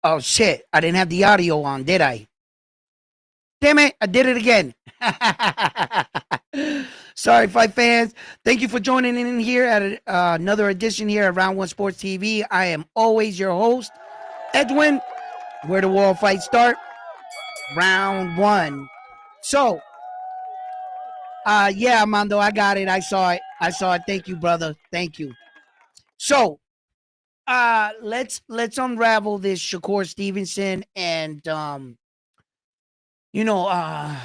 Oh shit! I didn't have the audio on, did I? Damn it! I did it again. Sorry, fight fans. Thank you for joining in here at another edition here at Round One Sports TV. I am always your host, Edwin. Where the world fight start? Round one. So, yeah, Armando, I got it. I saw it. I saw it. Thank you, brother. Thank you. So, let's unravel this Shakur Stevenson and you know,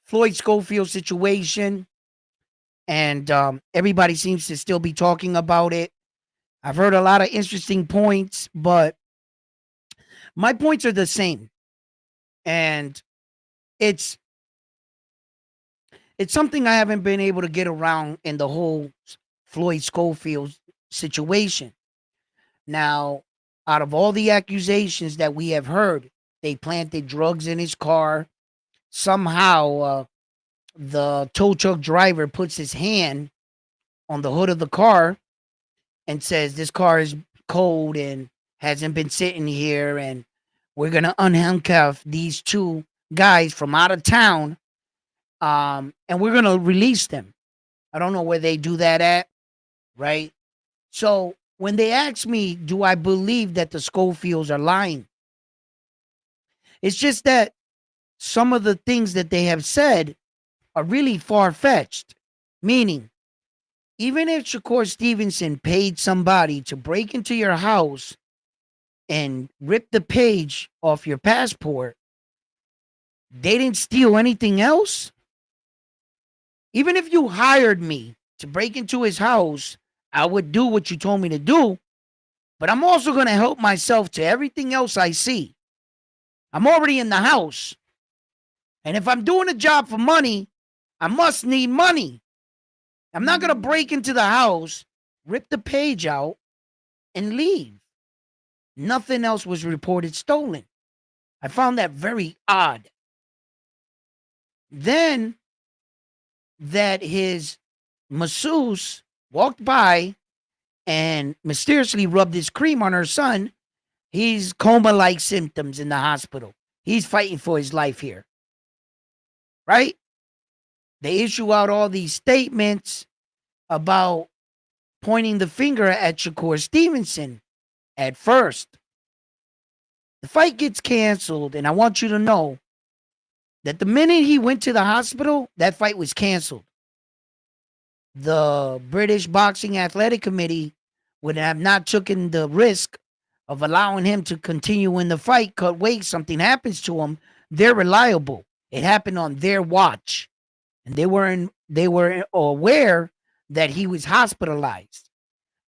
Floyd Schofield situation, and everybody seems to still be talking about it. I've heard a lot of interesting points, but my points are the same, and it's it's something I haven't been able to get around in the whole Floyd Schofield situation. Now, out of all the accusations that we have heard, they planted drugs in his car. Somehow, the tow truck driver puts his hand on the hood of the car and says this car is cold and hasn't been sitting here, and we're gonna unhandcuff these two guys from out of town, and we're gonna release them. I don't know where they do that at, right? So when they ask me, do I believe that the Schofields are lying? It's just that some of the things that they have said are really far fetched. Meaning, even if Shakur Stevenson paid somebody to break into your house and rip the page off your passport, they didn't steal anything else. Even if you hired me to break into his house, I would do what you told me to do, but I'm also going to help myself to everything else I see. I'm already in the house. And if I'm doing a job for money, I must need money. I'm not going to break into the house, rip the page out, and leave. Nothing else was reported stolen. I found that very odd. Then that his masseuse walked by and mysteriously rubbed his cream on her son, he's coma-like symptoms in the hospital. He's fighting for his life here, right? They issue out all these statements about pointing the finger at Shakur Stevenson at first. The fight gets canceled, and I want you to know that the minute he went to the hospital, that fight was canceled. The British Boxing Athletic Committee would have not taken the risk of allowing him to continue in the fight, cut weight, something happens to him. They're reliable. It happened on their watch. And they were aware that he was hospitalized.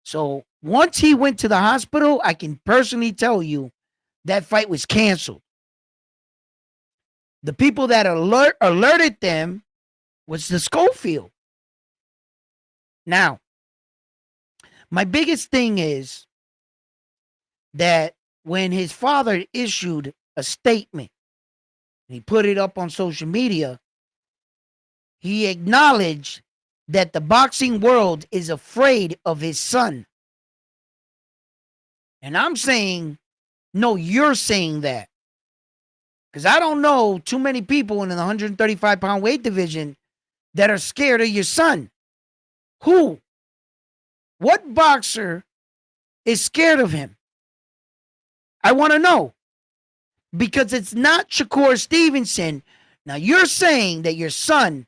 So once he went to the hospital, I can personally tell you that fight was canceled. The people that alerted them was the Schofield. Now, my biggest thing is that when his father issued a statement, he put it up on social media, he acknowledged that the boxing world is afraid of his son. And I'm saying, no, you're saying that. Because I don't know too many people in the 135-pound weight division that are scared of your son. Who? What boxer is scared of him? I want to know. Because it's not Shakur Stevenson. Now, you're saying that your son,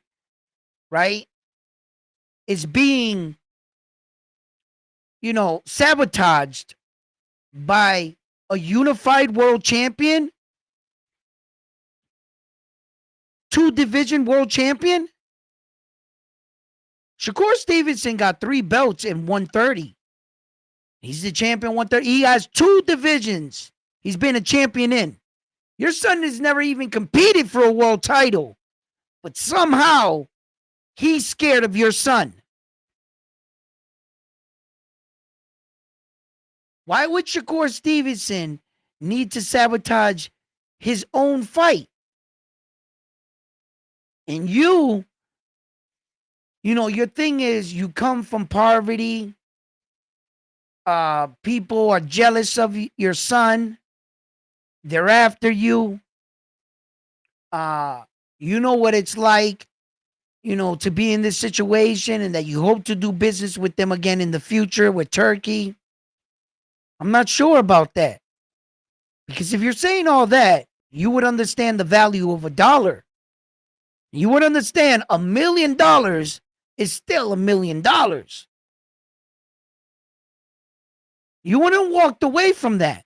right, is being, sabotaged by a unified world champion, 2-division world champion. Shakur Stevenson got 3 belts in 130. He's the champion 130. He has 2 divisions he's been a champion in. Your son has never even competed for a world title, but somehow he's scared of your son. Why would Shakur Stevenson need to sabotage his own fight? And your thing is you come from poverty. People are jealous of your son. They're after you. Uh, you know what it's like, to be in this situation, and that you hope to do business with them again in the future with Turkey. I'm not sure about that. Because if you're saying all that, you would understand the value of a dollar. You would understand $1 million is still $1 million. You wouldn't have walked away from that.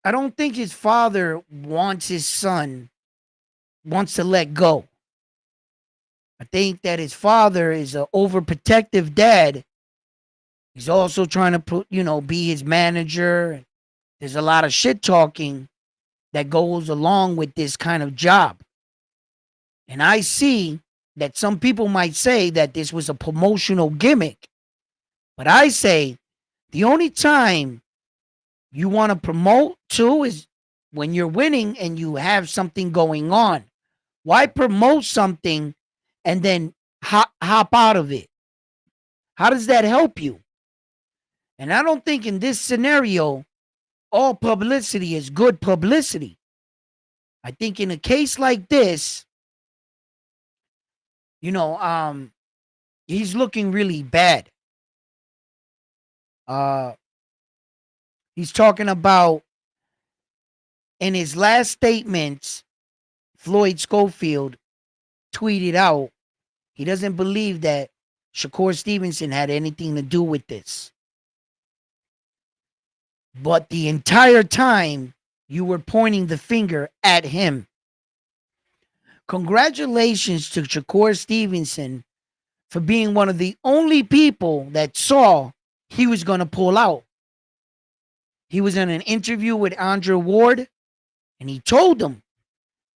I don't think his father wants his son, wants to let go. I think that his father is an overprotective dad. He's also trying to be his manager. There's a lot of shit talking that goes along with this kind of job. And I see that some people might say that this was a promotional gimmick. But I say the only time you want to promote too is when you're winning and you have something going on. Why promote something and then hop out of it? How does that help you? And I don't think in this scenario, all publicity is good publicity. I think in a case like this, he's looking really bad. Uh, he's talking about in his last statements, Floyd Schofield tweeted out he doesn't believe that Shakur Stevenson had anything to do with this. But the entire time you were pointing the finger at him. Congratulations to Shakur Stevenson for being one of the only people that saw he was going to pull out. He was in an interview with Andre Ward, and he told them,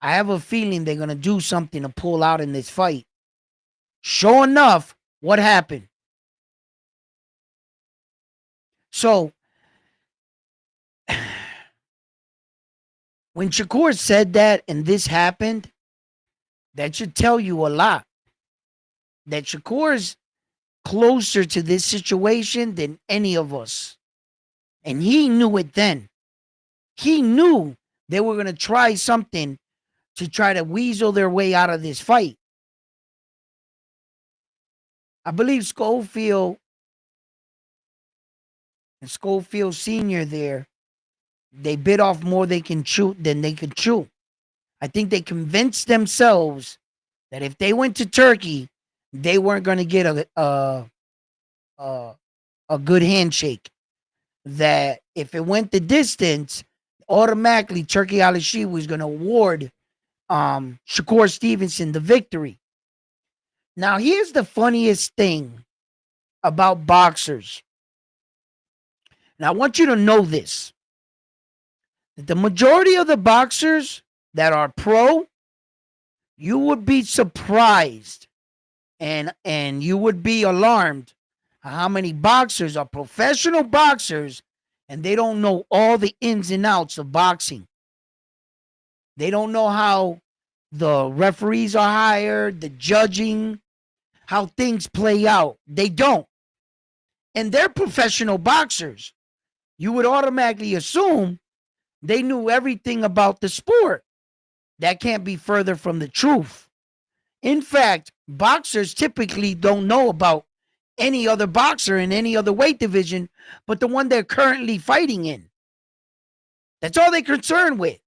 I have a feeling they're going to do something to pull out in this fight. Sure enough, what happened? So, when Shakur said that and this happened, that should tell you a lot. That Shakur's closer to this situation than any of us. And he knew it then. He knew they were going to try something to try to weasel their way out of this fight. I believe Schofield and Schofield Sr. there, they bit off more than they could chew. I think they convinced themselves that if they went to Turkey, they weren't going to get a good handshake. That if it went the distance, automatically Turkey Al-Sheikh was going to award Shakur Stevenson the victory. Now, here's the funniest thing about boxers. And I want you to know this. That the majority of the boxers that are pro, you would be surprised and you would be alarmed how many boxers are professional boxers and they don't know all the ins and outs of boxing. They don't know how the referees are hired, the judging, how things play out. They don't. And they're professional boxers. You would automatically assume they knew everything about the sport. That can't be further from the truth. In fact, boxers typically don't know about any other boxer in any other weight division but the one they're currently fighting in. That's all they're concerned with.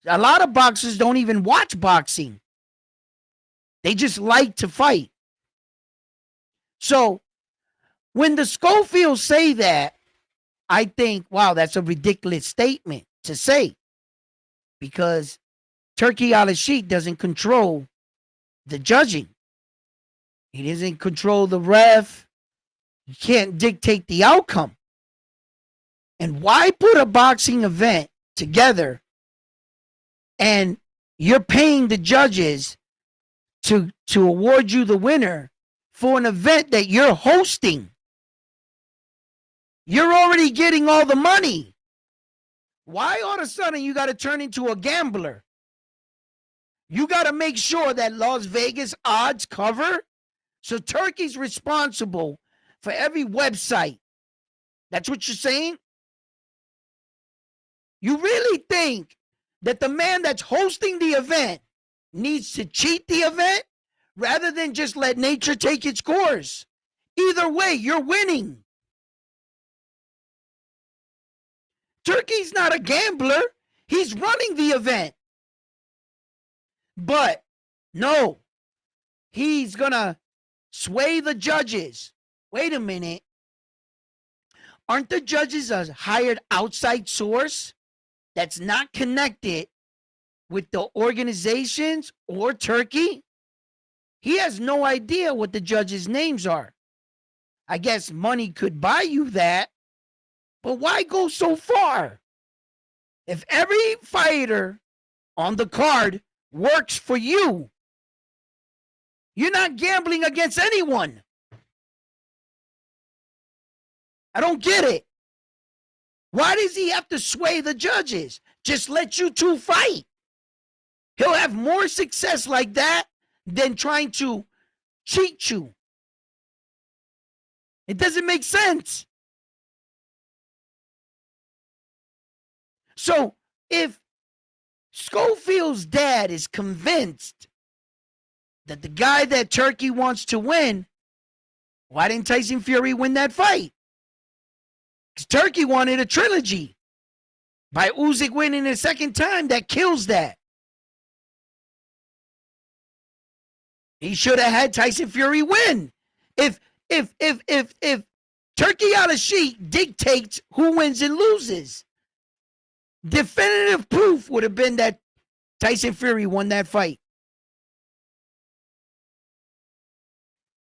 A lot of boxers don't even watch boxing. They just like to fight. So when the Schofields say that, I think, wow, that's a ridiculous statement to say. Because Turkey Al-Sheikh doesn't control the judging. He doesn't control the ref. He can't dictate the outcome. And why put a boxing event together and you're paying the judges to award you the winner for an event that you're hosting? You're already getting all the money. Why all of a sudden you got to turn into a gambler? You got to make sure that Las Vegas odds cover. So Turkey's responsible for every website, That's what you're saying? You really think that the man that's hosting the event needs to cheat the event rather than just let nature take its course? Either way, you're winning. Turkey's not a gambler. He's running the event. But no, he's going to sway the judges. Wait a minute. Aren't the judges a hired outside source that's not connected with the organizations or Turkey? He has no idea what the judges' names are. I guess money could buy you that, but why go so far? If every fighter on the card works for you, you're not gambling against anyone. I don't get it. Why does he have to sway the judges? Just let you two fight. He'll have more success like that than trying to cheat you. It doesn't make sense. So if Schofield's dad is convinced that the guy that Turkey wants to win, why didn't Tyson Fury win that fight? Because Turkey wanted a trilogy. By Usyk winning a second time, that kills that. He should have had Tyson Fury win. If Turkey Al-Sheikh dictates who wins and loses, definitive proof would have been that Tyson Fury won that fight.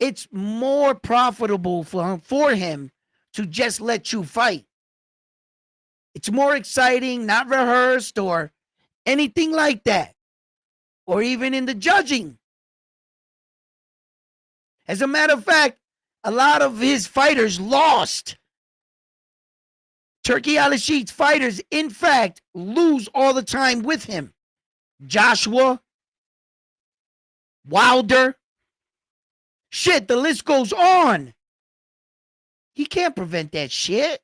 It's more profitable for him to just let you fight. It's more exciting, not rehearsed or anything like that. Or even in the judging. As a matter of fact, a lot of his fighters lost. Turkey Al-Sheikh's fighters, in fact, lose all the time with him. Joshua, Wilder, shit, the list goes on. He can't prevent that shit.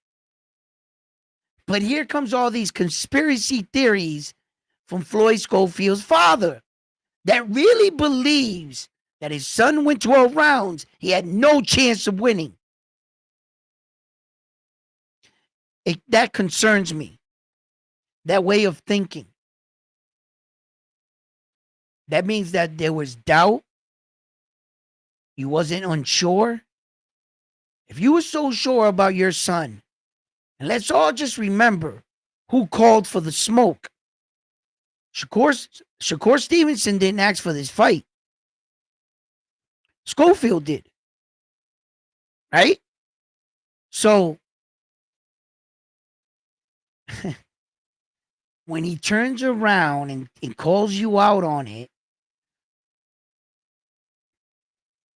But here comes all these conspiracy theories from Floyd Schofield's father that really believes that his son went 12 rounds. He had no chance of winning. That concerns me. That way of thinking. That means that there was doubt. You wasn't unsure. If you were so sure about your son, and let's all just remember who called for the smoke. Shakur Stevenson didn't ask for this fight. Schofield did. Right? So, when he turns around and calls you out on it,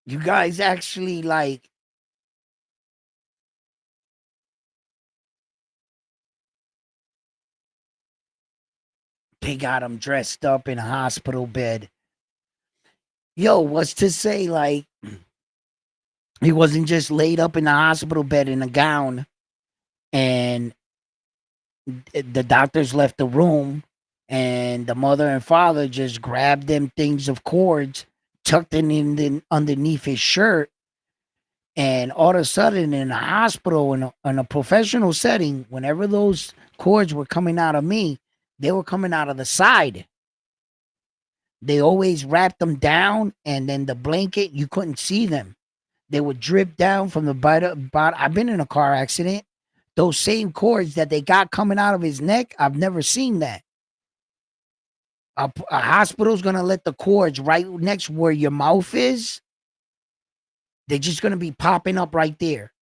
you guys actually like they got him dressed up in a hospital bed. Yo, what's to say, like, he wasn't just laid up in the hospital bed in a gown and the doctors left the room and the mother and father just grabbed them things of cords, tucked it in underneath his shirt, and all of a sudden in a hospital, in a professional setting, whenever those cords were coming out of me, they were coming out of the side. They always wrapped them down, and then the blanket, you couldn't see them. They would drip down from the bottom. I've been in a car accident. Those same cords that they got coming out of his neck, I've never seen that. A hospital's going to let the cords right next where your mouth is. They're just going to be popping up right there.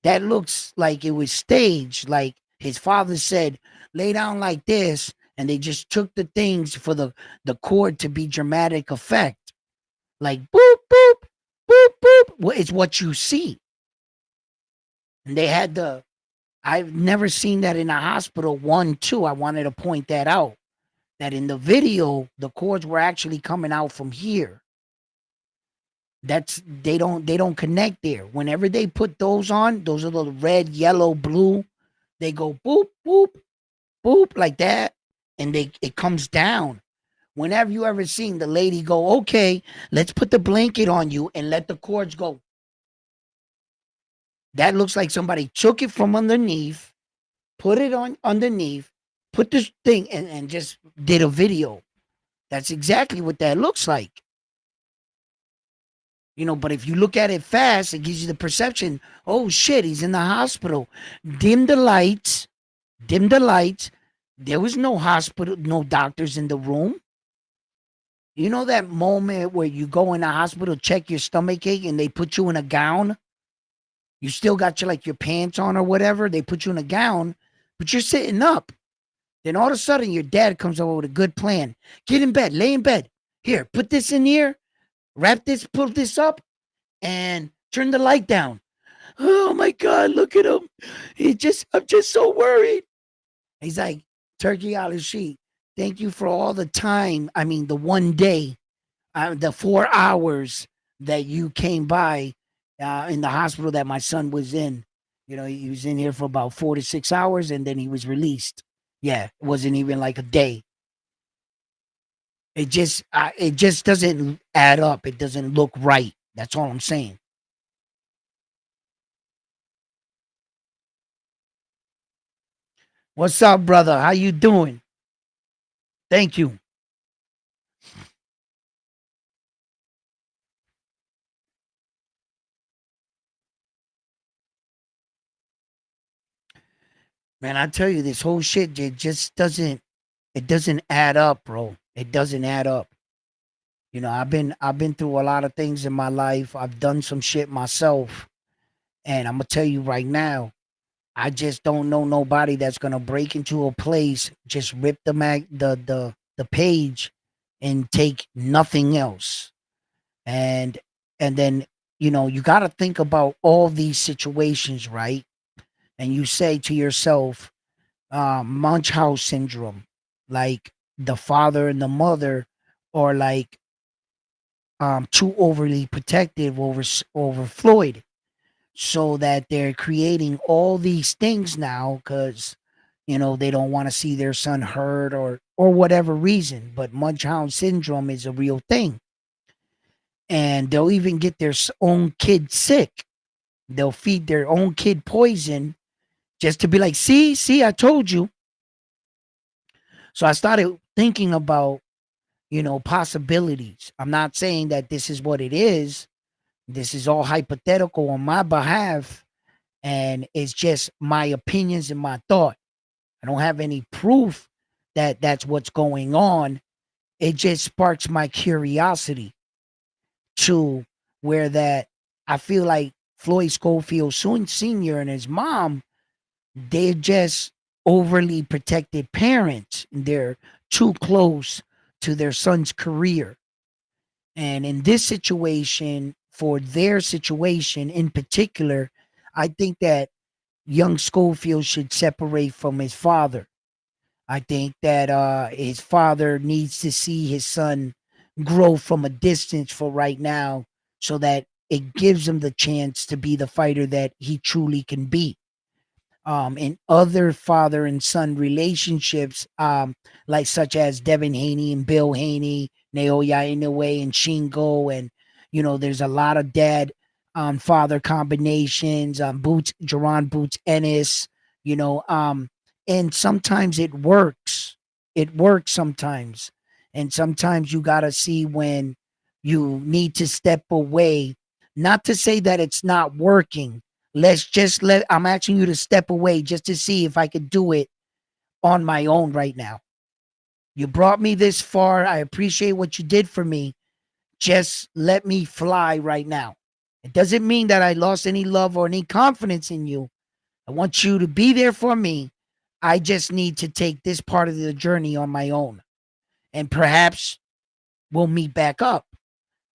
That looks like it was staged. Like his father said, lay down like this. And they just took the things for the cord to be dramatic effect. Like boop, boop, boop, boop. Well, it's what you see. And they had I've never seen that in a hospital. 1, 2, I wanted to point that out. That in the video, the cords were actually coming out from here. They don't connect there. Whenever they put those on, those are the red, yellow, blue. They go boop, boop, boop like that, and it comes down. Whenever you ever seen the lady go, okay, let's put the blanket on you and let the cords go. That looks like somebody took it from underneath, put it on underneath, put this thing and just did a video. That's exactly what that looks like. But if you look at it fast, it gives you the perception, oh shit, he's in the hospital. Dim the lights, dim the lights. There was no hospital, no doctors in the room. You know that moment where you go in the hospital, check your stomach ache, and they put you in a gown? You still got your pants on or whatever. They put you in a gown, but you're sitting up. Then all of a sudden, your dad comes over with a good plan. Get in bed, lay in bed. Here, put this in here, wrap this, pull this up, and turn the light down. Oh my God, look at him. I'm just so worried. He's like, turkey out his sheet. Thank you for all the time. I mean, the one day, the 4 hours that you came by in the hospital that my son was in. He was in here for about 4 to 6 hours and then he was released. Yeah, it wasn't even like a day. It just doesn't add up. It doesn't look right. That's all I'm saying. What's up, brother? How you doing? Thank you. Man, I tell you, this whole shit it doesn't add up, bro. It doesn't add up. I've been through a lot of things in my life. I've done some shit myself. And I'm gonna tell you right now, I just don't know nobody that's gonna break into a place, just rip the page and take nothing else. And and then, you gotta think about all these situations, right? And you say to yourself, Munchausen syndrome, like the father and the mother are like too overly protective over Floyd, so that they're creating all these things now because they don't want to see their son hurt or whatever reason. But Munchausen syndrome is a real thing, and they'll even get their own kid sick. They'll feed their own kid poison just to be like, see, I told you. So I started thinking about possibilities. I'm not saying that this is what it is. This is all hypothetical on my behalf, and it's just my opinions and my thought. I don't have any proof that that's what's going on. It just sparks my curiosity to where that I feel like Floyd Schofield soon senior and his mom, they're just overly protected parents. They're too close to their son's career. And in this situation, for their situation in particular, I think that young Schofield should separate from his father. I think that his father needs to see his son grow from a distance for right now so that it gives him the chance to be the fighter that he truly can be. In other father and son relationships, like such as Devin Haney and Bill Haney, Naoya Inoue and Shingo, and there's a lot of dad father combinations, Boots Ennis, you know, um, and sometimes it works. It works sometimes, and sometimes you gotta see when you need to step away. Not to say that it's not working. I'm asking you to step away just to see if I could do it on my own right now. You brought me this far. I appreciate what you did for me. Just let me fly right now. It doesn't mean that I lost any love or any confidence in you. I want you to be there for me. I just need to take this part of the journey on my own. And perhaps we'll meet back up.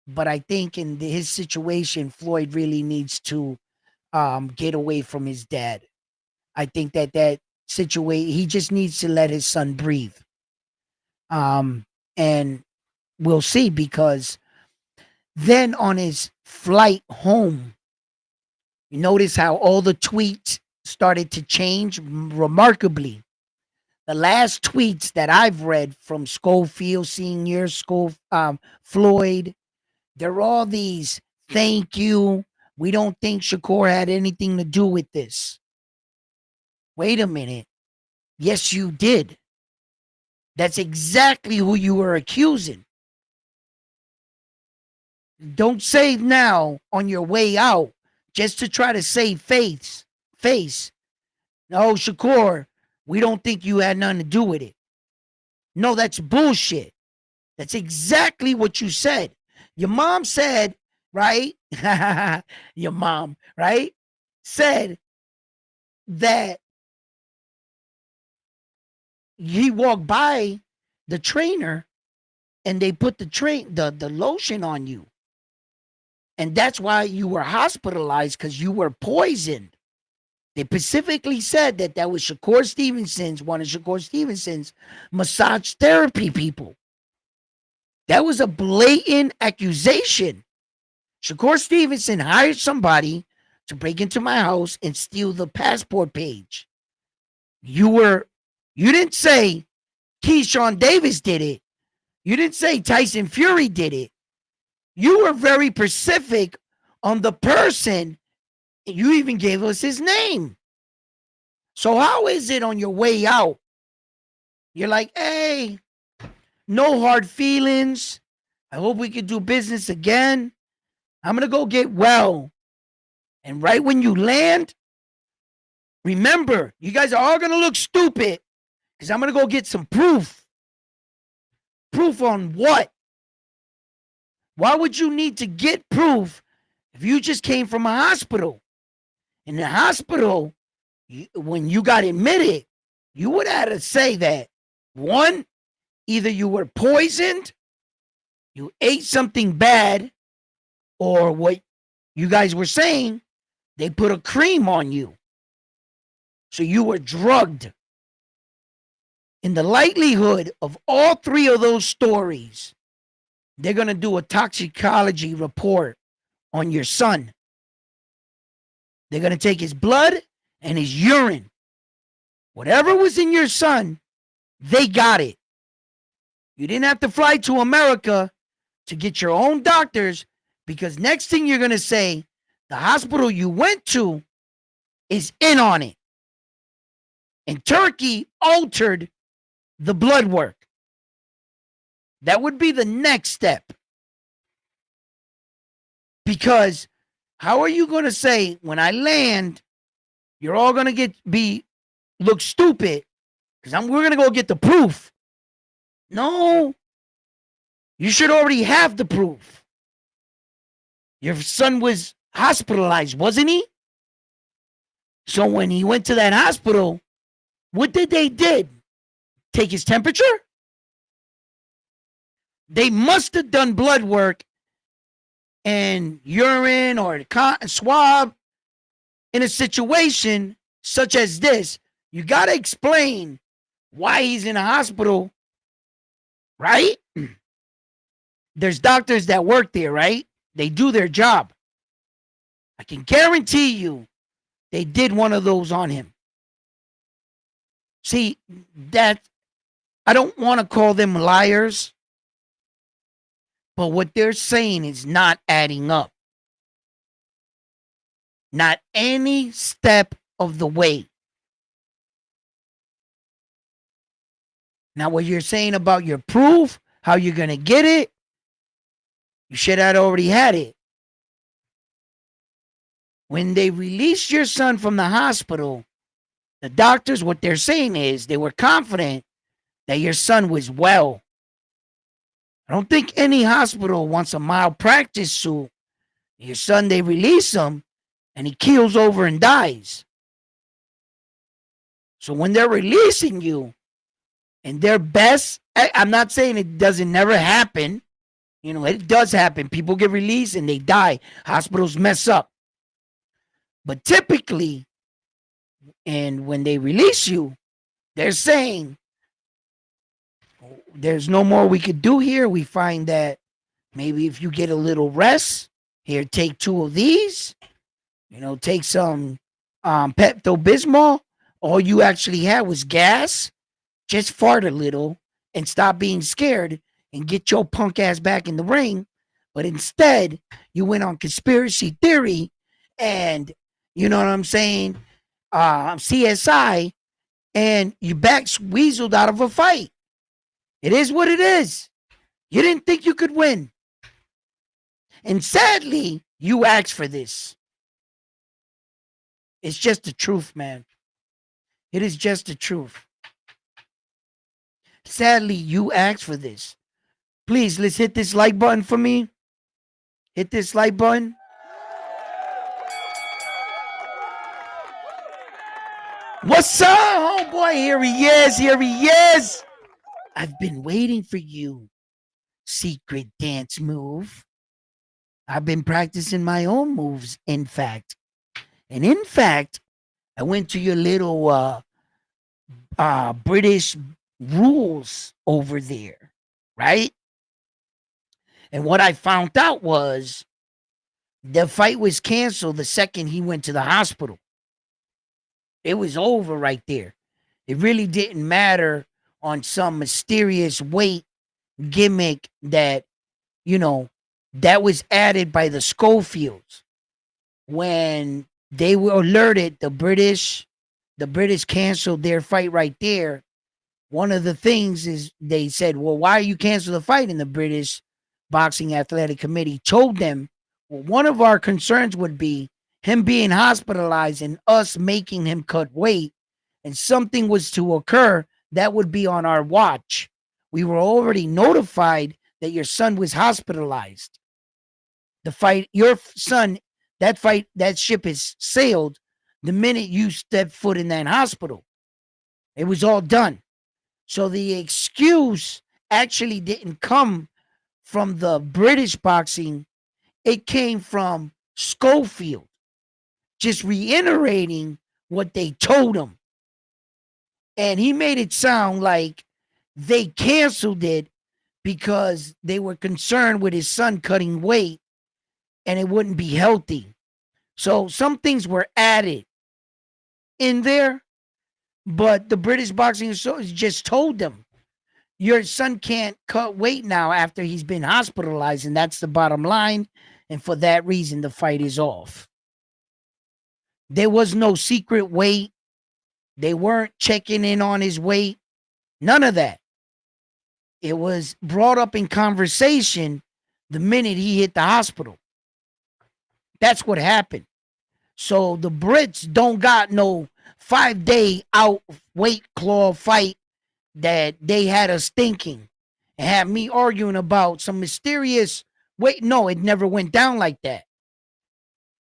But I think in his situation, Floyd really needs to get away from his dad. I think that situation, he just needs to let his son breathe. Um, and we'll see, because Then on his flight home, you notice how all the tweets started to change remarkably. The last tweets that I've read from Schofield Senior, Floyd, they're all these thank you. We don't think Shakur had anything to do with this. Wait a minute. Yes, you did. That's exactly who you were accusing. Don't say now on your way out just to try to save face. No, Shakur, we don't think you had nothing to do with it. No, that's bullshit. That's exactly what you said. Your mom said, right? Your mom, right? Said that he walked by the trainer and they put the lotion on you. And that's why you were hospitalized, because you were poisoned. They specifically said that that was Shakur Stevenson's, one of Shakur Stevenson's massage therapy people. That was a blatant accusation. Shakur Stevenson hired somebody to break into my house and steal the passport page. You didn't say Keyshawn Davis did it. You didn't say Tyson Fury did it. You were very specific on the person. You even gave us his name. So how is it on your way out? You're like, hey, no hard feelings. I hope we can do business again. I'm going to go get well. And right when you land, remember, you guys are all going to look stupid because I'm going to go get some proof. Proof on what? Why would you need to get proof if you just came from a hospital? In the hospital, when you got admitted, you would have to say that, one, either you were poisoned, you ate something bad, or what you guys were saying, they put a cream on you. So you were drugged. In the likelihood of all three of those stories, they're going to do a toxicology report on your son. They're going to take his blood and his urine. Whatever was in your son, they got it. You didn't have to fly to America to get your own doctors, because next thing you're going to say, the hospital you went to is in on it. And Turkey altered the blood work. That would be the next step. Because how are you going to say, when I land, you're all going to look stupid because we're going to go get the proof? No. You should already have the proof. Your son was hospitalized, wasn't he? So when he went to that hospital, what did they did? Take his temperature? They must have done blood work and urine or swab in a situation such as this. You got to explain why he's in a hospital, right? There's doctors that work there, right? They do their job. I can guarantee you they did one of those on him. See, that I don't want to call them liars, but what they're saying is not adding up. Not any step of the way. Now, what you're saying about your proof, how you're going to get it, you should have already had it. When they released your son from the hospital, the doctors, what they're saying is they were confident that your son was well. I don't think any hospital wants a malpractice suit. Your son, they release him and he keels over and dies. So when they're releasing you and their best, I'm not saying it doesn't never happen. You know, it does happen. People get released and they die. Hospitals mess up. But typically, and when they release you, they're saying, there's no more we could do here. We find that Maybe if you get a little rest, here, take 2 of these. Take some Pepto Bismol. All you actually had was gas. Just fart a little and stop being scared and get your punk ass back in the ring. But instead, you went on conspiracy theory and, you know what I'm saying, CSI, and you back weaseled out of a fight. It is what it is. You didn't think you could win. And sadly, you asked for this. It's just the truth, man. It is just the truth. Sadly, you asked for this. Please, let's hit this like button for me. Hit this like button. What's up, homeboy? Here he is. Here he is. I've been waiting for you. Secret dance move. I've been practicing my own moves, in fact. And in fact, I went to your little British rules over there, right? And what I found out was the fight was canceled the second he went to the hospital. It was over right there. It really didn't matter on some mysterious weight gimmick that, that was added by the Schofields. When they were alerted, the British canceled their fight right there. One of the things is they said, well, why you cancel the fight? And the British Boxing Athletic Committee told them, well, one of our concerns would be him being hospitalized and us making him cut weight, and something was to occur, that would be on our watch. We were already notified that your son was hospitalized. The fight, your son, that ship is sailed the minute you step foot in that hospital. It was all done. So the excuse actually didn't come from the British boxing. It came from Schofield, just reiterating what they told him. And he made it sound like they canceled it because they were concerned with his son cutting weight and it wouldn't be healthy. So some things were added in there, but the British Boxing Association just told them, your son can't cut weight now after he's been hospitalized, and that's the bottom line. And for that reason, the fight is off. There was no secret weight. They weren't checking in on his weight. None of that. It was brought up in conversation the minute he hit the hospital. That's what happened. So the Brits don't got no 5-day out weight claw fight that they had us thinking and had me arguing about some mysterious weight. No, it never went down like that.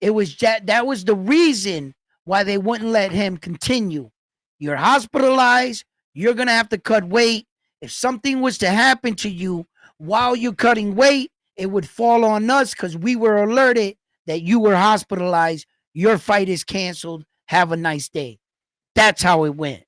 It was that was the reason why they wouldn't let him continue. You're hospitalized. You're going to have to cut weight. If something was to happen to you while you're cutting weight, it would fall on us because we were alerted that you were hospitalized. Your fight is canceled. Have a nice day. That's how it went.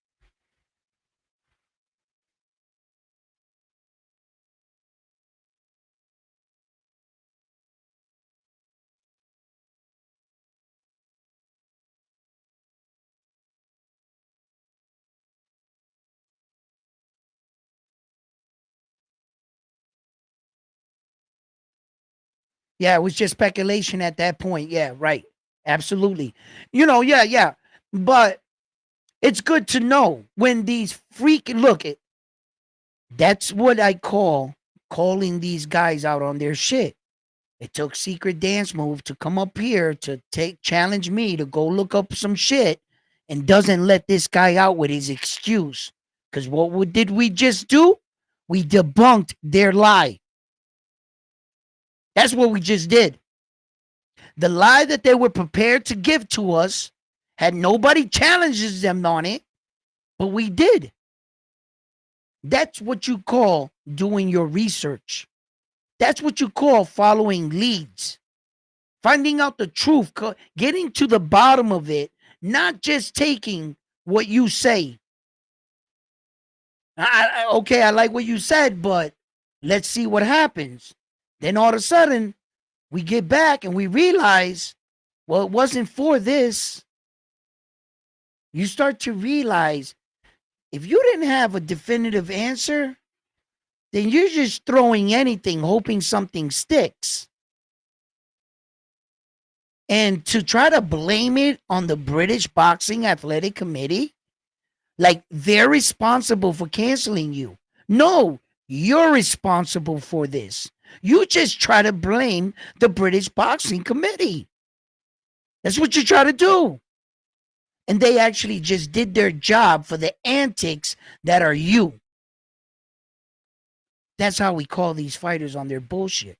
Yeah, it was just speculation at that point. Yeah, right. Absolutely. Yeah. But it's good to know when these freaking look it. That's what I call calling these guys out on their shit. It took Secret Dance Move to come up here to challenge me to go look up some shit and doesn't let this guy out with his excuse. Because did we just do? We debunked their lie. That's what we just did. The lie that they were prepared to give to us had nobody challenges them on it, but we did. That's what you call doing your research. That's what you call following leads. Finding out the truth, getting to the bottom of it, not just taking what you say. Okay, I like what you said, but let's see what happens. Then all of a sudden, we get back and we realize, well, it wasn't for this. You start to realize if you didn't have a definitive answer, then you're just throwing anything, hoping something sticks. And to try to blame it on the British Boxing Athletic Committee, like they're responsible for canceling you. No, you're responsible for this. You just try to blame the British Boxing Committee. That's what you try to do. And they actually just did their job for the antics that are you. That's how we call these fighters on their bullshit.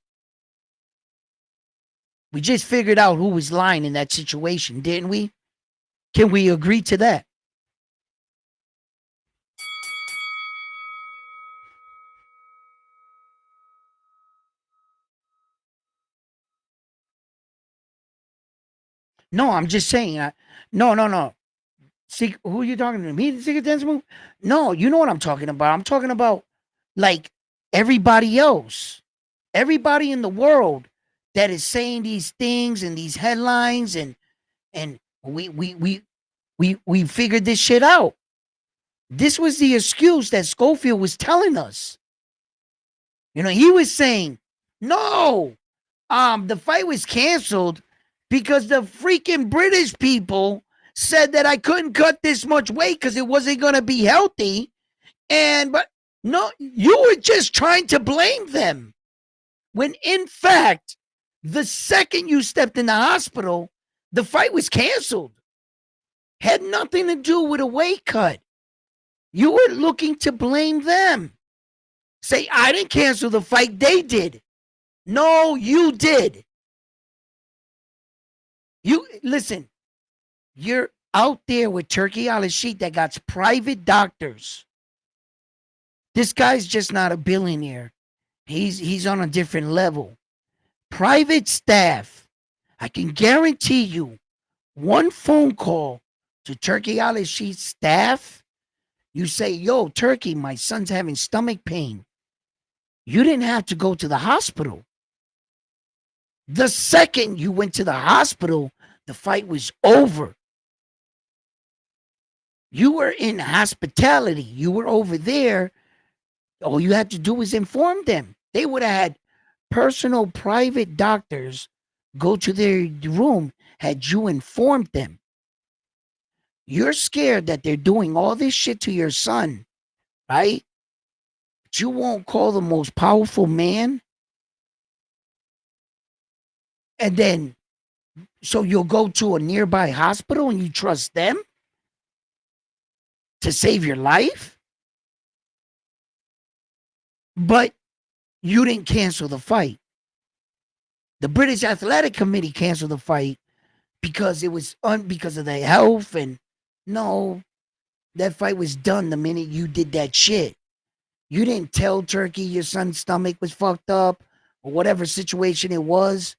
We just figured out who was lying in that situation, didn't we? Can we agree to that? No, I'm just saying. No. See, who are you talking to? Me, the Secret Dance Move? No, you know what I'm talking about. I'm talking about like everybody else, everybody in the world that is saying these things and these headlines, and we figured this shit out. This was the excuse that Schofield was telling us. You know, he was saying, no, the fight was canceled because the freaking British people said that I couldn't cut this much weight because it wasn't going to be healthy. But no, you were just trying to blame them. When in fact, the second you stepped in the hospital, the fight was canceled. Had nothing to do with a weight cut. You were looking to blame them. Say, I didn't cancel the fight, they did. No, you did. You listen, you're out there with Turkey Al-Sheikh that got private doctors. This guy's just not a billionaire. He's on a different level. Private staff. I can guarantee you, one phone call to Turkey Al-Sheikh's staff, you say, yo, Turkey, my son's having stomach pain. You didn't have to go to the hospital. The second you went to the hospital, the fight was over. You were in hospitality. You were over there. All you had to do was inform them. They would have had personal private doctors go to their room had you informed them. You're scared that they're doing all this shit to your son, right? But you won't call the most powerful man. And then, so you'll go to a nearby hospital and you trust them to save your life? But you didn't cancel the fight. The British Athletic Committee canceled the fight because it was because of the health. And no, that fight was done the minute you did that shit. You didn't tell Turkey your son's stomach was fucked up or whatever situation it was.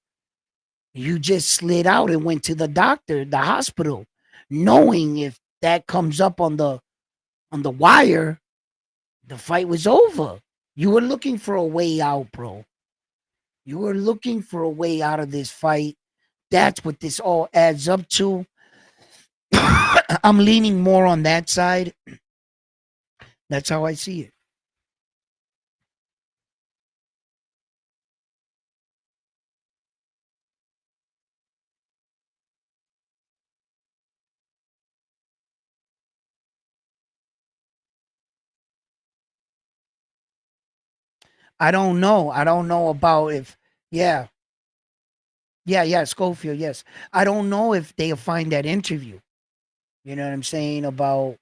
You just slid out and went to the doctor, the hospital, knowing if that comes up on the wire, the fight was over. You were looking for a way out, bro. You were looking for a way out of this fight. That's what this all adds up to. I'm leaning more on that side. That's how I see it. I don't know. I don't know about if, yeah, yeah, Schofield, yes. I don't know if they'll find that interview. You know what I'm saying? About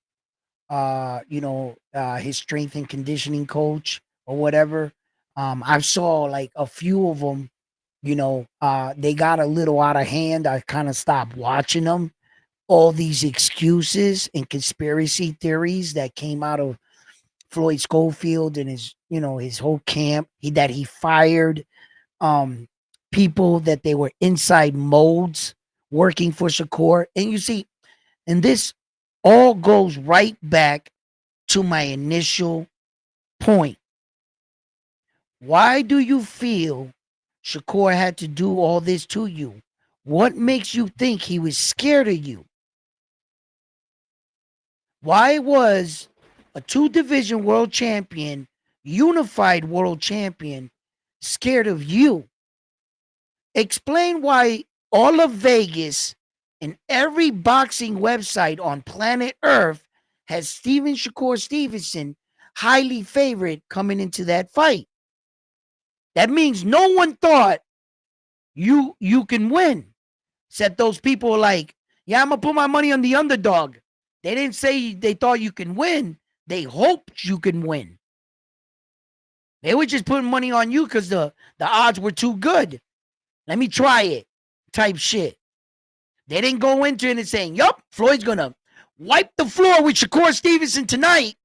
his strength and conditioning coach or whatever. I saw like a few of them, they got a little out of hand. I kind of stopped watching them. All these excuses and conspiracy theories that came out of Floyd Schofield and his whole camp. That he fired um people, that they were inside molds working for Shakur. And you see, and this all goes right back to my initial point. Why do you feel Shakur had to do all this to you? What makes you think he was scared of you? Why was a two-division world champion, unified world champion, scared of you? Explain why all of Vegas and every boxing website on planet Earth has Steven Shakur Stevenson highly favored coming into that fight. That means no one thought you can win. Except those people were like, yeah, I'm gonna put my money on the underdog. They didn't say they thought you can win. They hoped you can win. They were just putting money on you because the odds were too good. Let me try it, type shit. They didn't go into it and saying, yup, Floyd's gonna wipe the floor with Shakur Stevenson tonight.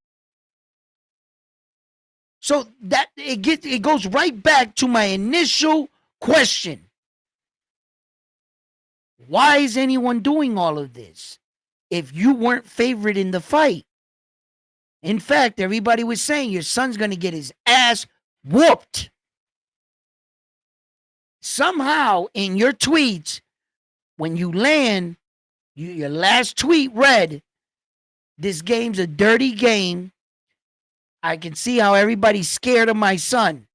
So that it goes right back to my initial question. Why is anyone doing all of this if you weren't favored in the fight? In fact, everybody was saying your son's going to get his ass whooped. Somehow in your tweets, when you land, your last tweet read, this game's a dirty game. I can see how everybody's scared of my son.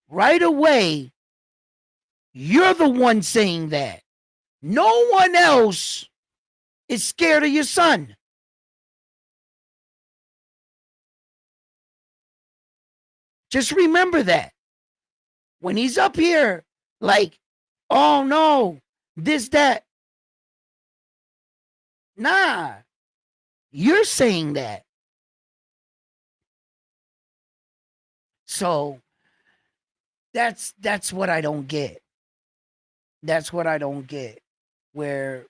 Right away, you're the one saying that. No one else is scared of your son. Just remember that. When he's up here, like, oh no, this, that. Nah, you're saying that. So that's what I don't get. That's what I don't get. Where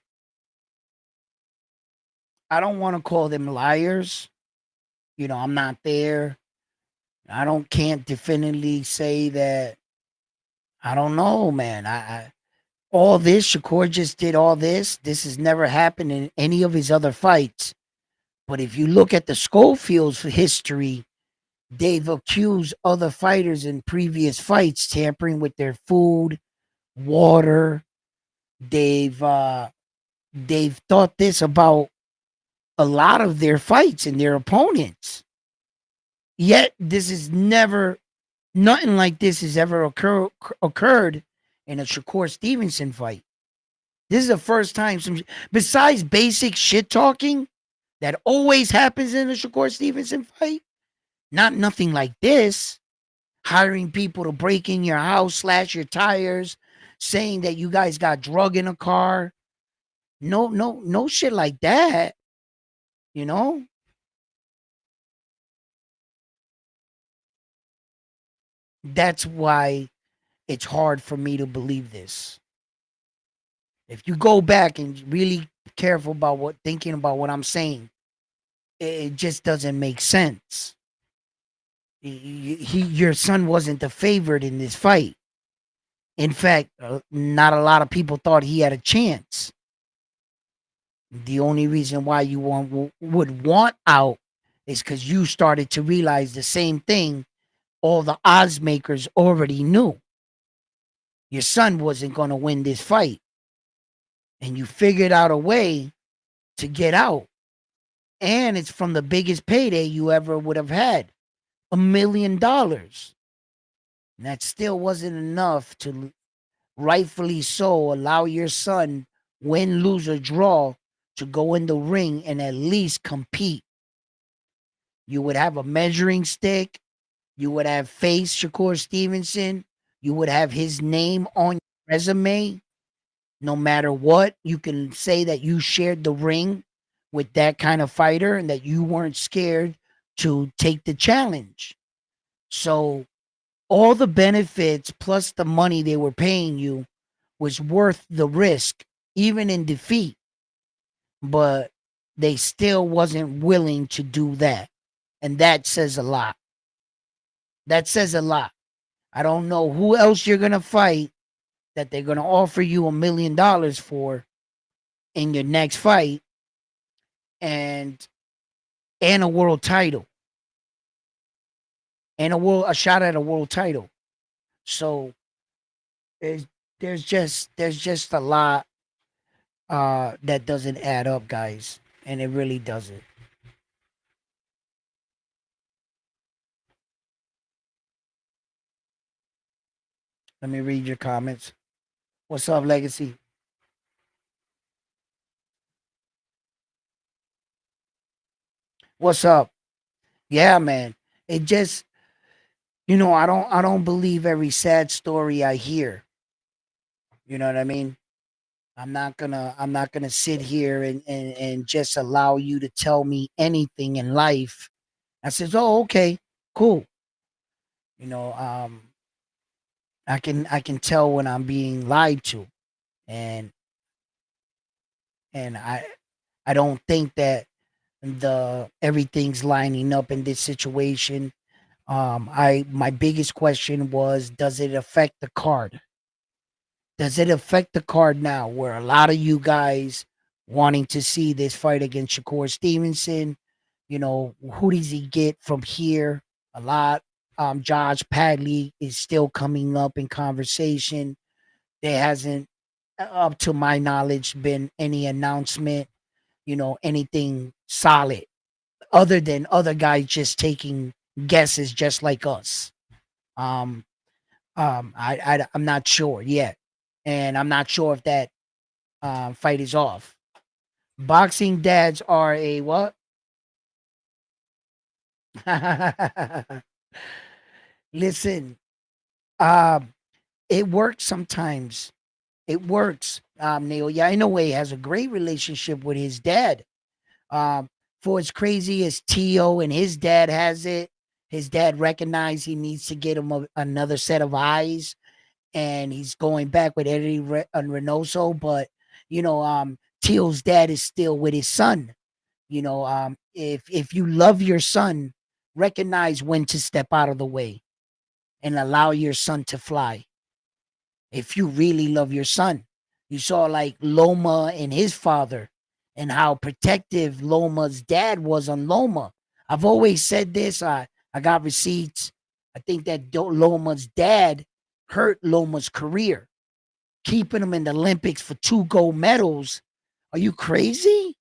I don't want to call them liars. You know, I'm not there. Can't definitively say that. I don't know, man. I all this, Shakur just did all this. This has never happened in any of his other fights. But if you look at the Schofield's history, they've accused other fighters in previous fights tampering with their food, water. They've thought this about a lot of their fights and their opponents. Yet this is never, nothing like this has ever occurred in a Shakur Stevenson fight. This is the first time, besides basic shit talking that always happens in a Shakur Stevenson fight, nothing like this. Hiring people to break in your house, slash your tires, saying that you guys got drug in a car. No shit like that. You know? That's why it's hard for me to believe this. If you go back and really careful about thinking about what I'm saying, it just doesn't make sense. Your son wasn't the favorite in this fight. In fact, not a lot of people thought he had a chance. The only reason why you would want out is because you started to realize the same thing all the odds makers already knew. Your son wasn't going to win this fight. And you figured out a way to get out. And it's from the biggest payday you ever would have had, $1 million. And that still wasn't enough to, rightfully so, allow your son, win, lose, or draw, to go in the ring and at least compete. You would have a measuring stick. You would have face Shakur Stevenson. You would have his name on your resume. No matter what, you can say that you shared the ring with that kind of fighter and that you weren't scared to take the challenge. So all the benefits plus the money they were paying you was worth the risk, even in defeat. But they still wasn't willing to do that. And that says a lot. That says a lot. I don't know who else you're going to fight that they're going to offer you $1 million for in your next fight and a world title and a shot at a world title. So Is there's just a lot that doesn't add up, guys, and it really doesn't. Let me read your comments. What's up, Legacy? What's up? Yeah, man. It just, I don't believe every sad story I hear. You know what I mean? I'm not gonna sit here and just allow you to tell me anything in life. I says, oh, okay, cool. You know, I can tell when I'm being lied to, and and I don't think that the everything's lining up in this situation. I My biggest question was, does it affect the card? Does it affect the card now? Where a lot of you guys wanting to see this fight against Shakur Stevenson, who does he get from here? A lot. Josh Padley is still coming up in conversation. There hasn't, up to my knowledge, been any announcement, anything solid other than other guys just taking guesses just like us. Um, I'm not sure yet, and I'm not sure if that fight is off. Boxing dads are a what? Listen, um, it works sometimes. It works. Neil, yeah, I know he has a great relationship with his dad. Um, for as crazy as Tio and his dad has it, his dad recognized he needs to get him another set of eyes, and he's going back with Eddie Reynoso. But Tio's dad is still with his son. If you love your son, recognize when to step out of the way and allow your son to fly. If you really love your son, you saw like Loma and his father, and how protective Loma's dad was on Loma. I've always said this. I got receipts. I think that Loma's dad hurt Loma's career, keeping him in the Olympics for 2 gold medals. Are you crazy?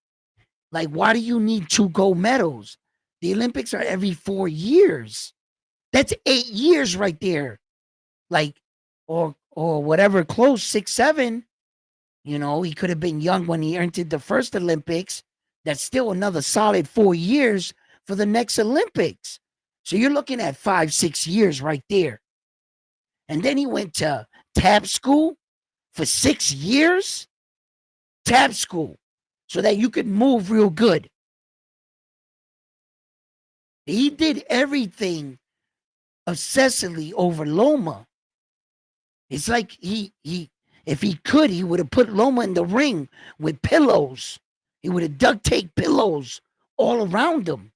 Like, why do you need 2 gold medals? The Olympics are every 4 years. That's 8 years right there. Like, or whatever, close 6, 7. He could have been young when he entered the first Olympics. That's still another solid 4 years for the next Olympics. So you're looking at 5, 6 years right there. And then he went to tab school for 6 years. Tab school, so that you could move real good. He did everything obsessively over Loma. It's like he if he could, he would have put Loma in the ring with pillows. He would have duct taped pillows all around him.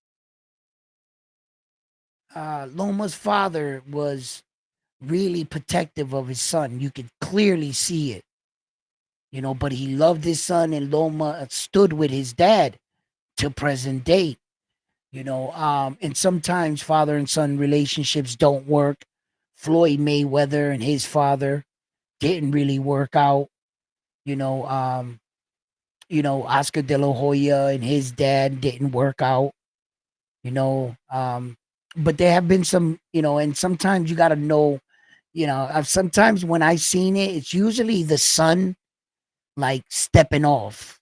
Loma's father was really protective of his son. You could clearly see it, but he loved his son, and Loma stood with his dad to present day. And sometimes father and son relationships don't work. Floyd Mayweather and his father didn't really work out. You know, um, Oscar De La Hoya and his dad didn't work out. You know, um, but there have been some, and sometimes you got to know, sometimes when I seen it, it's usually the son like stepping off,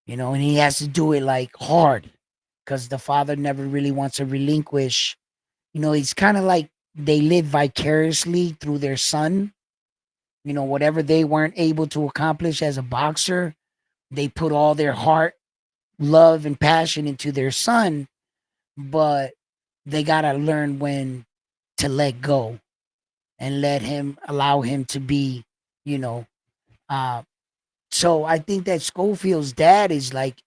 and he has to do it like hard because the father never really wants to relinquish. He's kind of like they live vicariously through their son. Whatever they weren't able to accomplish as a boxer, they put all their heart, love, and passion into their son, but they got to learn when to let go and allow him to be, you know. Uh, so I think that Schofield's dad is like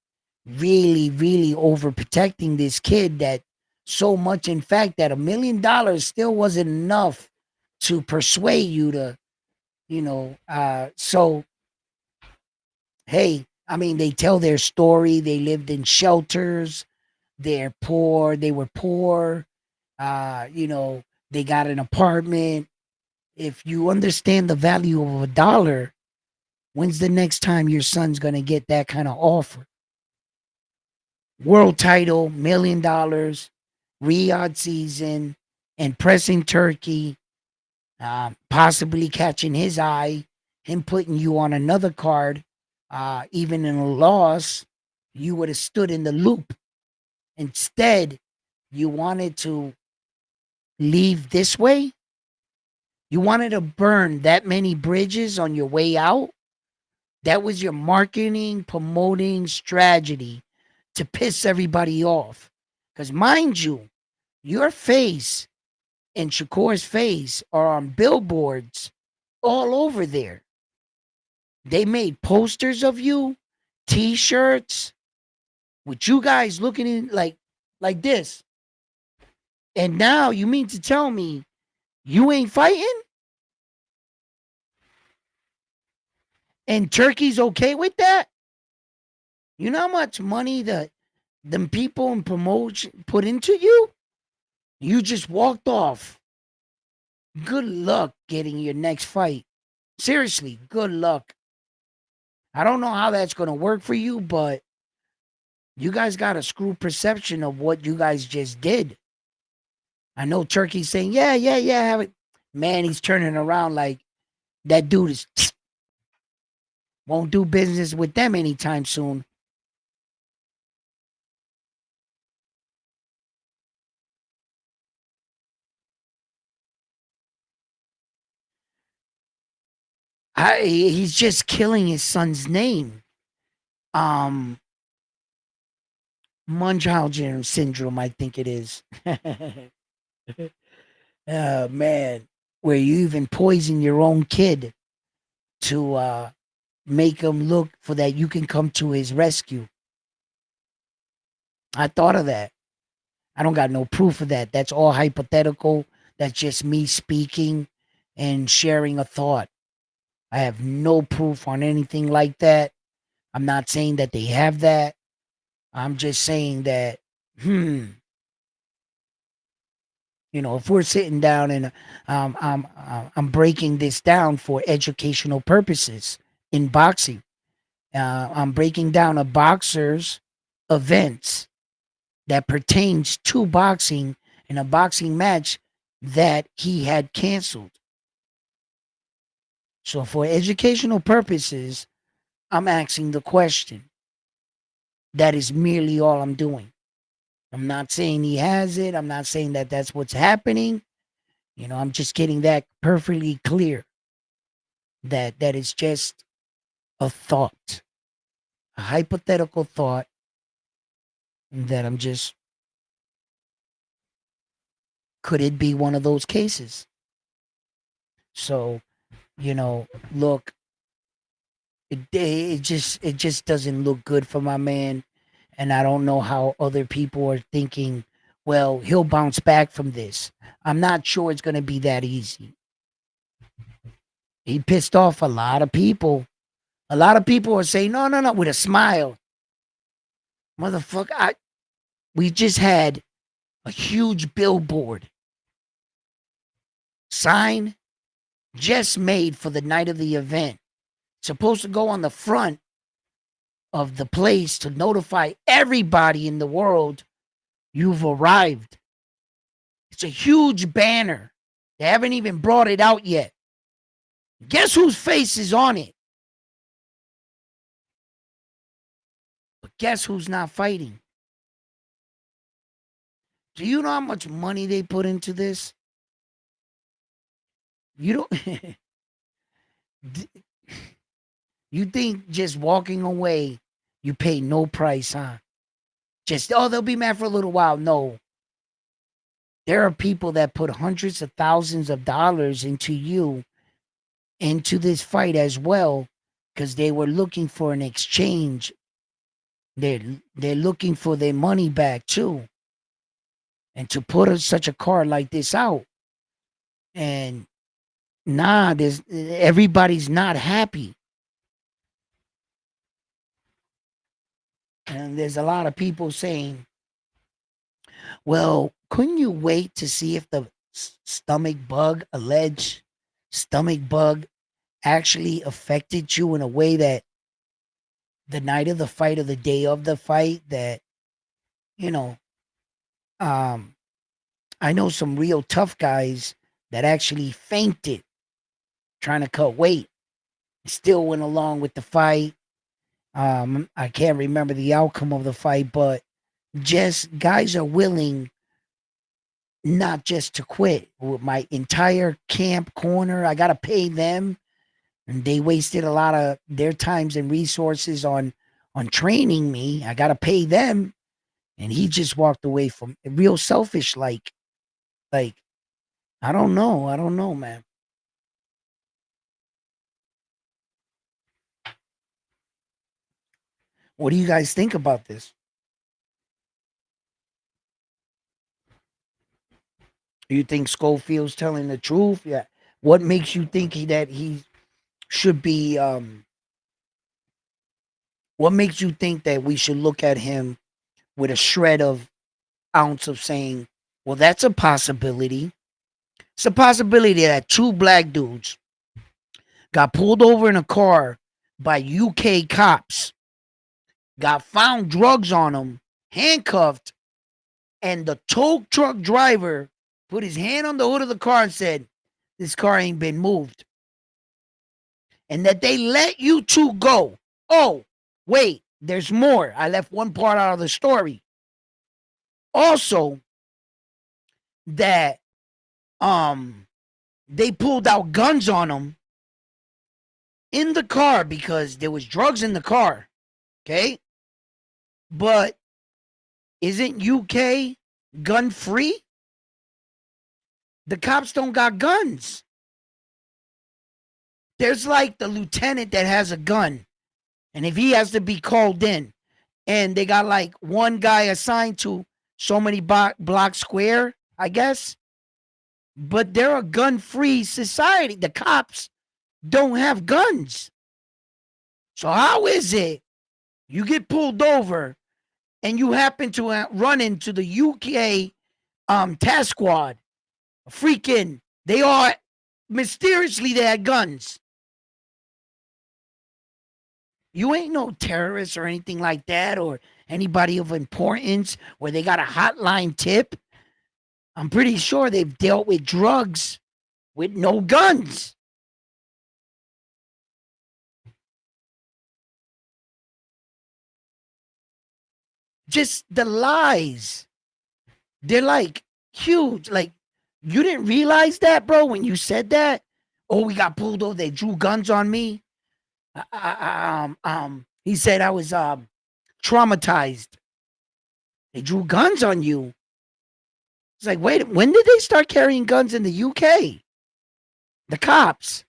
really, really overprotecting this kid, that so much, in fact, that $1 million still wasn't enough to persuade you to, so hey, I mean, they tell their story. They lived in shelters. They're poor. They were poor. Uh, you know, they got an apartment. If you understand the value of a dollar, when's the next time your son's going to get that kind of offer? World title, $1 million, Riyadh season, and pressing Turkey, possibly catching his eye, him putting you on another card, even in a loss, you would have stood in the loop. Instead, you wanted to leave this way. You wanted to burn that many bridges on your way out. That was your marketing, promoting strategy to piss everybody off. Because mind you, your face and Shakur's face are on billboards all over there. They made posters of you, t-shirts, with you guys looking in like this. And now you mean to tell me you ain't fighting? And Turkey's okay with that? You know how much money that them people in promotion put into you? You just walked off. Good luck getting your next fight. Seriously, good luck. I don't know how that's going to work for you, but you guys got a screw perception of what you guys just did. I know Turkey's saying, yeah, yeah, yeah, have it. Man, he's turning around like that dude is won't do business with them anytime soon. He's just killing his son's name. Um, Munchausen syndrome, I think it is. Oh man, where you even poison your own kid to make him look for that you can come to his rescue. I thought of that. I don't got no proof of that. That's all hypothetical. That's just me speaking and sharing a thought. I have no proof on anything like that. I'm not saying that they have that. I'm just saying that, if we're sitting down and I'm breaking this down for educational purposes in boxing. I'm breaking down a boxer's events that pertains to boxing in a boxing match that he had canceled. So for educational purposes, I'm asking the question. That is merely all I'm doing. I'm not saying he has it. I'm not saying that that's what's happening. I'm just getting that perfectly clear that is just a thought, a hypothetical thought that I'm just, could it be one of those cases? So, look, it just doesn't look good for my man, and I don't know how other people are thinking. Well, he'll bounce back from this. I'm not sure it's going to be that easy. He pissed off a lot of people. A lot of people are saying, no, no, no, with a smile. Motherfucker, we just had a huge billboard sign just made for the night of the event. Supposed to go on the front of the place to notify everybody in the world you've arrived. It's a huge banner. They haven't even brought it out yet. Guess whose face is on it? But guess who's not fighting? Do you know how much money they put into this? You don't. You think just walking away, you pay no price, huh? Just, oh, they'll be mad for a little while. No. There are people that put hundreds of thousands of dollars into this fight as well, because they were looking for an exchange. They're looking for their money back too. And to put such a card like this out, and there's everybody's not happy. And there's a lot of people saying, well, couldn't you wait to see if the stomach bug, alleged stomach bug actually affected you in a way that the night of the fight or the day of the fight that, you know, um, I know some real tough guys that actually fainted trying to cut weight, still went along with the fight. I can't remember the outcome of the fight, but just guys are willing not just to quit. With my entire camp corner, I gotta pay them, and they wasted a lot of their times and resources on training me. I gotta pay them, and he just walked away from real selfish. Like I don't know, man. What do you guys think about this? You think Schofield's telling the truth? Yeah. What makes you think that he should be? What makes you think that we should look at him with a shred of ounce of saying, well, that's a possibility. It's a possibility that two black dudes got pulled over in a car by UK cops, got found drugs on them, handcuffed, and the tow truck driver put his hand on the hood of the car and said, this car ain't been moved. And that they let you two go. Oh, wait, there's more. I left one part out of the story. Also, that they pulled out guns on them in the car because there was drugs in the car. Okay? But isn't UK gun free? The cops don't got guns. There's like the lieutenant that has a gun. And if he has to be called in, and they got like one guy assigned to so many block square, I guess. But they're a gun-free society. The cops don't have guns. So how is it you get pulled over and you happen to run into the UK task squad? Freaking, they are mysteriously they had guns. You ain't no terrorist or anything like that, or anybody of importance where they got a hotline tip. I'm pretty sure they've dealt with drugs with no guns. Just the lies. They're like huge. Like, you didn't realize that, bro, when you said that? Oh, we got pulled over. They drew guns on me. He said I was traumatized. They drew guns on you. It's like, wait, when did they start carrying guns in the UK? The cops.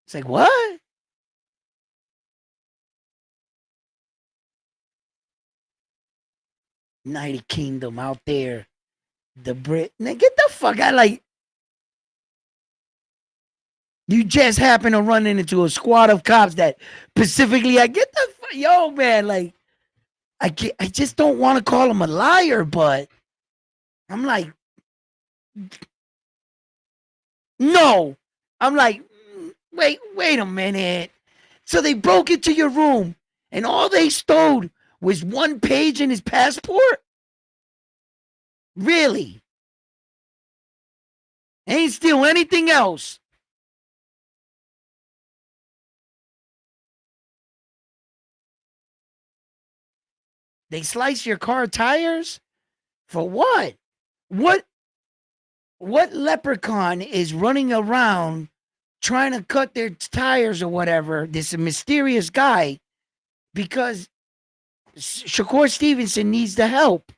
It's like, what? United Kingdom out there. The Brit. Now get the fuck out. Like, you just happen to run into a squad of cops that specifically, I get the yo, man. Like, I just don't want to call him a liar, but I'm like, no. I'm like, wait a minute. So they broke into your room and all they stole was one page in his passport? Really? Ain't steal anything else. They slice your car tires? For what? What what leprechaun is running around trying to cut their tires or whatever? This mysterious guy, because Shakur Stevenson needs the help.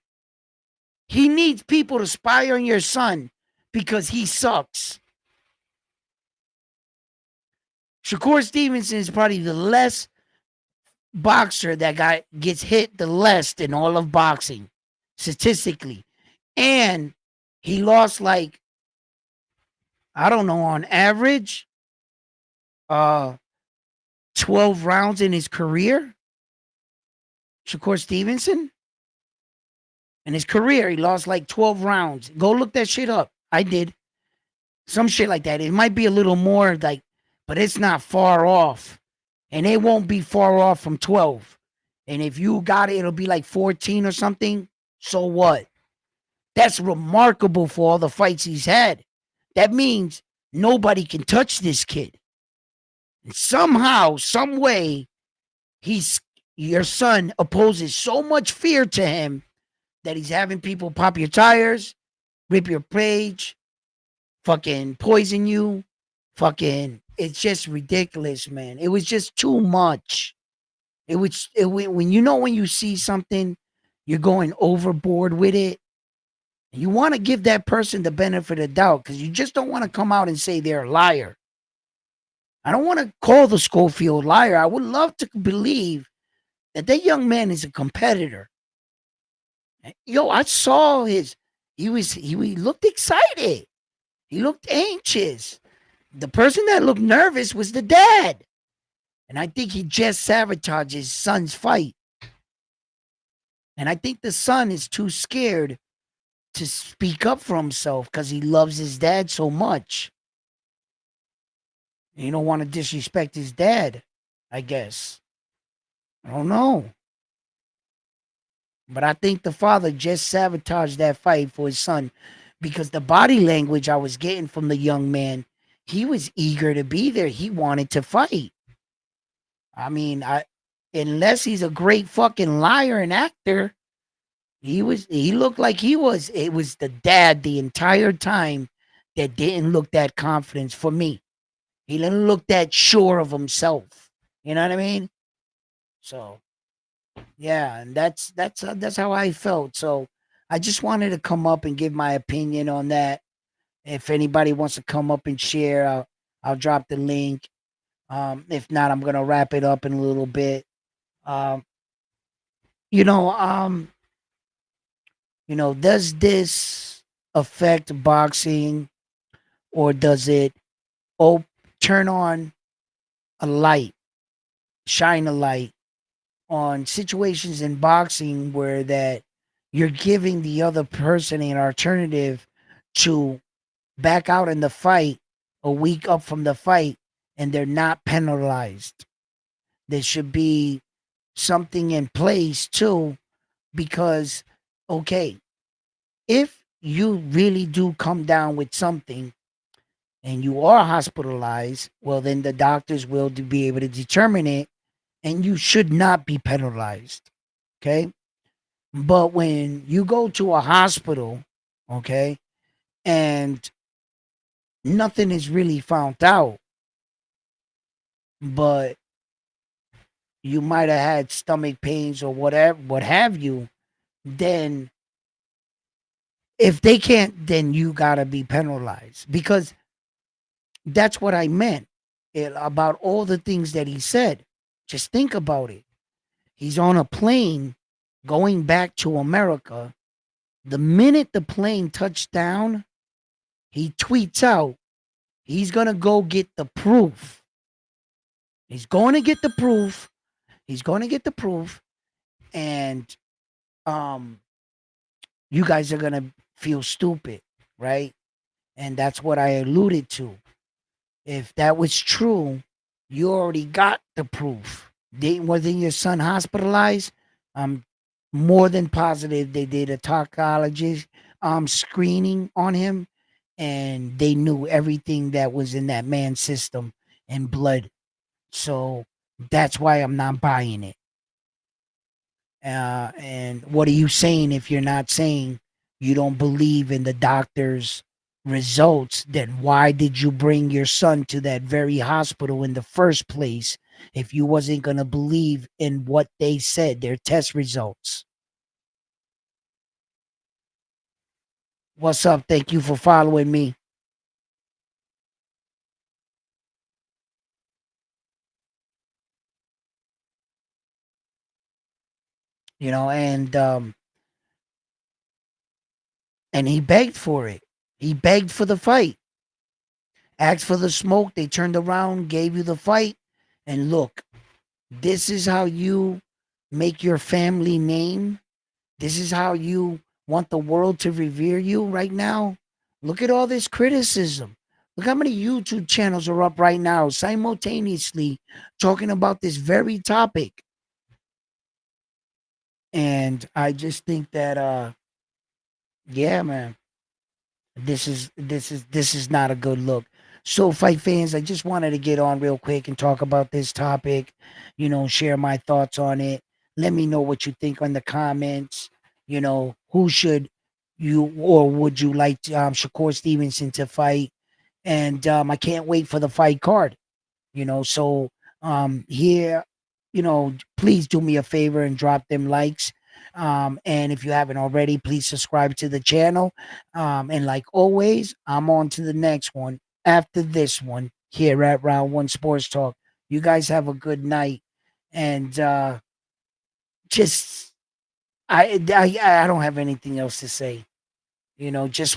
He needs people to spy on your son because he sucks. Shakur Stevenson is probably the less boxer that gets hit the less in all of boxing, statistically. And he lost like, I don't know, on average, uh 12 rounds in his career. Shakur Stevenson. In his career, he lost like 12 rounds. Go look that shit up. I did. Some shit like that. It might be a little more like, but it's not far off. And it won't be far off from 12. And if you got it, it'll be like 14 or something. So what? That's remarkable for all the fights he's had. That means nobody can touch this kid. And somehow, some way, he's your son opposes so much fear to him that he's having people pop your tires, rip your page, fucking poison you, fucking. It's just ridiculous, man. It was just too much. When you know when you see something, you're going overboard with it. You want to give that person the benefit of the doubt because you just don't want to come out and say they're a liar. I don't want to call the Schofield liar. I would love to believe that young man is a competitor. Yo, I saw he looked excited. He looked anxious. The person that looked nervous was the dad. And I think he just sabotaged his son's fight. And I think the son is too scared to speak up for himself because he loves his dad so much. You don't want to disrespect his dad, I guess. I don't know. But I think the father just sabotaged that fight for his son because the body language I was getting from the young man, he was eager to be there. He wanted to fight. I mean, unless he's a great fucking liar and actor, he looked like he was. It was the dad the entire time that didn't look that confident for me. He didn't look that sure of himself. You know what I mean? So yeah, and that's how I felt. So I just wanted to come up and give my opinion on that. If anybody wants to come up and share, I'll drop the link. If not, I'm gonna wrap it up in a little bit. Um, you know, um, does this affect boxing or does it turn on a light, shine a light on situations in boxing where that you're giving the other person an alternative to back out in the fight a week up from the fight and they're not penalized. There should be something in place too because okay, if you really do come down with something and you are hospitalized, well then the doctors will be able to determine it and you should not be penalized. Okay? But when you go to a hospital, okay, and nothing is really found out, but you might have had stomach pains or whatever, what have you, then if they can't, then you gotta be penalized because that's what I meant about all the things that he said. Just think about it. He's on a plane going back to America. The minute the plane touched down, he tweets out, he's going to go get the proof. He's going to get the proof. He's going to get the proof. And um, you guys are going to feel stupid, right? And that's what I alluded to. If that was true, you already got the proof. Wasn't your son hospitalized? I'm more than positive they did a toxicologist screening on him and they knew everything that was in that man's system and blood. So that's why I'm not buying it. And what are you saying if you're not saying you don't believe in the doctor's results? Then why did you bring your son to that very hospital in the first place if you wasn't going to believe in what they said, their test results? What's up? Thank you for following me. And he begged for it. He begged for the fight. Asked for the smoke. They turned around, gave you the fight. And look, this is how you make your family name. This is how you want the world to revere you right now? Look at all this criticism. Look how many YouTube channels are up right now simultaneously talking about this very topic. And I just think that yeah, man, this is not a good look. So fight fans, I just wanted to get on real quick and talk about this topic, share my thoughts on it. Let me know what you think on the comments. Who should you or would you like Shakur Stevenson to fight? And I can't wait for the fight card. So here, please do me a favor and drop them likes. And if you haven't already, please subscribe to the channel. And like always, I'm on to the next one after this one here at Round One Sports Talk. You guys have a good night, and just I don't have anything else to say. Just